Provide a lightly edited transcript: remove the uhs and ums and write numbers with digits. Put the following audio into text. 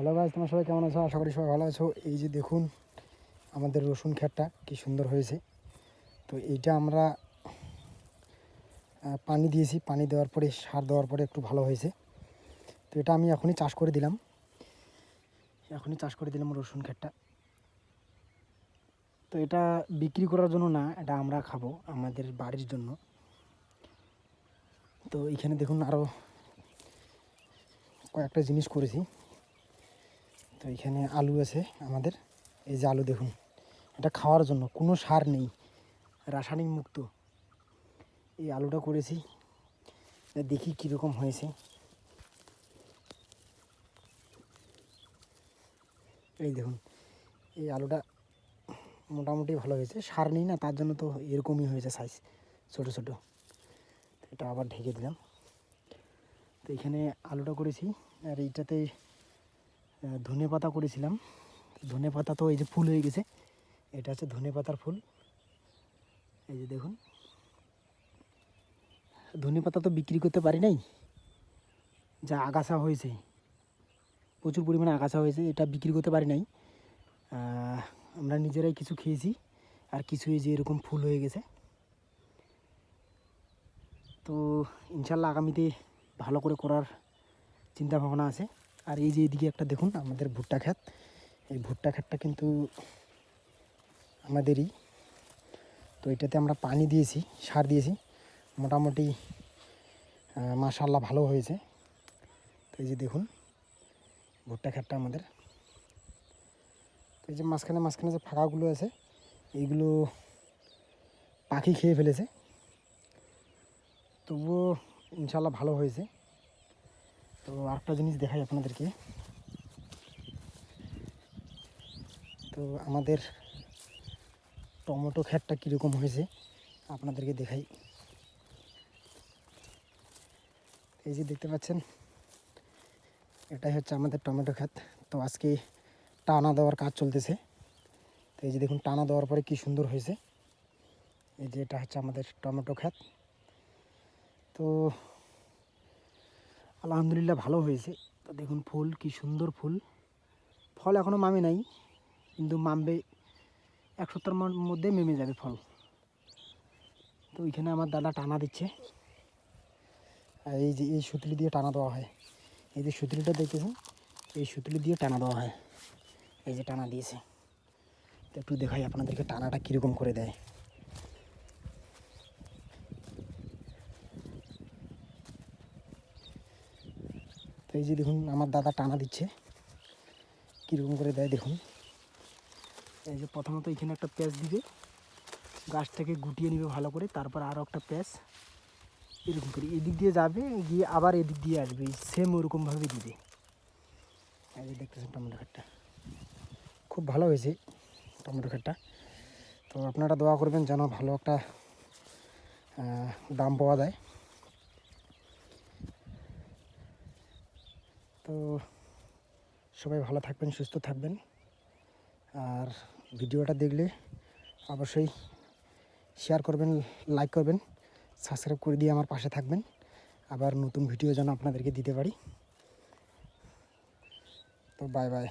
Hello guys, তোমরা সবাই কেমন আছো? আশা করি সবাই ভালো আছো। এই যে দেখুন আমাদের রসুন ক্ষেতটা কি সুন্দর হয়েছে। তো এইটা আমরা পানি দিয়েছি, পানি দেওয়ার পরে সার দেওয়ার পরে একটু ভালো হয়েছে। তো এটা আমি এখনই চাষ করে দিলাম রসুন ক্ষেতটা। তো এটা বিক্রি করার জন্য না, এটা আমরা খাবো আমাদের বাড়ির জন্য। তো এখানে দেখুন আরও কয়েকটা জিনিস করেছি। তো এখানে আলু আছে আমাদের, এই যে আলু দেখুন, এটা খাওয়ার জন্য, কোনো সার নেই, রাসায়নিক মুক্ত এই আলুটা করেছি। দেখি কীরকম হয়েছে। এই দেখুন এই আলুটা মোটামুটি ভালো হয়েছে, সার নেই না, তার জন্য তো এরকমই হয়েছে সাইজ ছোটো ছোটো। এটা আবার ঢেকে দিলাম। তো এখানে আলুটা করেছি, আর এইটাতে ধনে পাতা করেছিলাম। ধনে পাতা তো এই যে ফুল হয়ে গেছে, এটা হচ্ছে ধনে পাতার ফুল। এই যে দেখুন, ধনে পাতা তো বিক্রি করতে পারি নাই, যা আগাছা হয়েছে, প্রচুর পরিমাণে আগাছা হয়েছে, এটা বিক্রি করতে পারি নাই। আমরা নিজেরাই কিছু খেয়েছি, আর কিছু এই যে এরকম ফুল হয়ে গেছে। তো ইনশাল্লাহ আগামীতে ভালো করে করার চিন্তা ভাবনা আছে। আর এই যে এদিকে একটা দেখুন আমাদের ভুট্টা ক্ষেত, এই ভুট্টা ক্ষেতটা কিন্তু আমাদেরই। তো এটাতে আমরা পানি দিয়েছি, সার দিয়েছি, মোটামুটি মাশাআল্লাহ ভালো হয়েছে। তো এই যে দেখুন ভুট্টা ক্ষেতটা আমাদের। তো এই যে মাঝখানে মাঝখানে যে ফাঁকাগুলো আছে, এইগুলো পাখি খেয়ে ফেলেছে, তবুও ইনশাল্লাহ ভালো হয়েছে। তো আরেকটা জিনিস দেখাই আপনাদেরকে। তো আমাদের টমেটো ক্ষেতটা কীরকম হয়েছে আপনাদেরকে দেখাই। এই যে দেখতে পাচ্ছেন, এটাই হচ্ছে আমাদের টমেটো ক্ষেত। তো আজকে টানা দেওয়ার কাজ চলতেছে। তো এই যে দেখুন টানা দেওয়ার পরে কি সুন্দর হয়েছে। এই যে এটা হচ্ছে আমাদের টমেটো ক্ষেত। তো আলহামদুলিল্লাহ ভালো হয়েছে। তো দেখুন ফুল কি সুন্দর ফুল, ফল এখনও মামে নাই, কিন্তু মামবে, 1 সপ্তাহের মধ্যে নেমে যাবে ফল। তো ওইখানে আমার দাদা টানা দিচ্ছে, আর এই যে এই সুতলি দিয়ে টানা দেওয়া হয়। এই যে সুতলিটা দেখতেছেন, এই সুতলি দিয়ে টানা দেওয়া হয়। এই যে টানা দিয়েছে। তো একটু দেখাই আপনাদেরকে টানাটা কীরকম করে দেয়। তো এই যে দেখুন আমার দাদা টানা দিচ্ছে, কীরকম করে দেয় দেখুন। এই যে প্রথমত এখানে একটা প্যাঁচ দিবে, গাছটাকে গুটিয়ে নেবে ভালো করে, তারপর আরও একটা প্যাঁচ এরকম করে এদিক দিয়ে যাবে, গিয়ে আবার এদিক দিয়ে আসবে, সেম ওরকমভাবে দিবে। এই যে দেখতেছেন টমেটো ক্ষেতটা খুব ভালো হয়েছে টমেটো ক্ষেতটা। তো আপনারা দোয়া করবেন যেন ভালো একটা দাম পাওয়া যায়। তো সবাই ভালো থাকবেন, সুস্থ থাকবেন। আর ভিডিওটা দেখলে অবশ্যই শেয়ার করবেন, লাইক করবেন, সাবস্ক্রাইব করে দিয়ে আমার পাশে থাকবেন। আবার নতুন ভিডিও যেন আপনাদেরকে দিতে পারি। তো বাই বাই।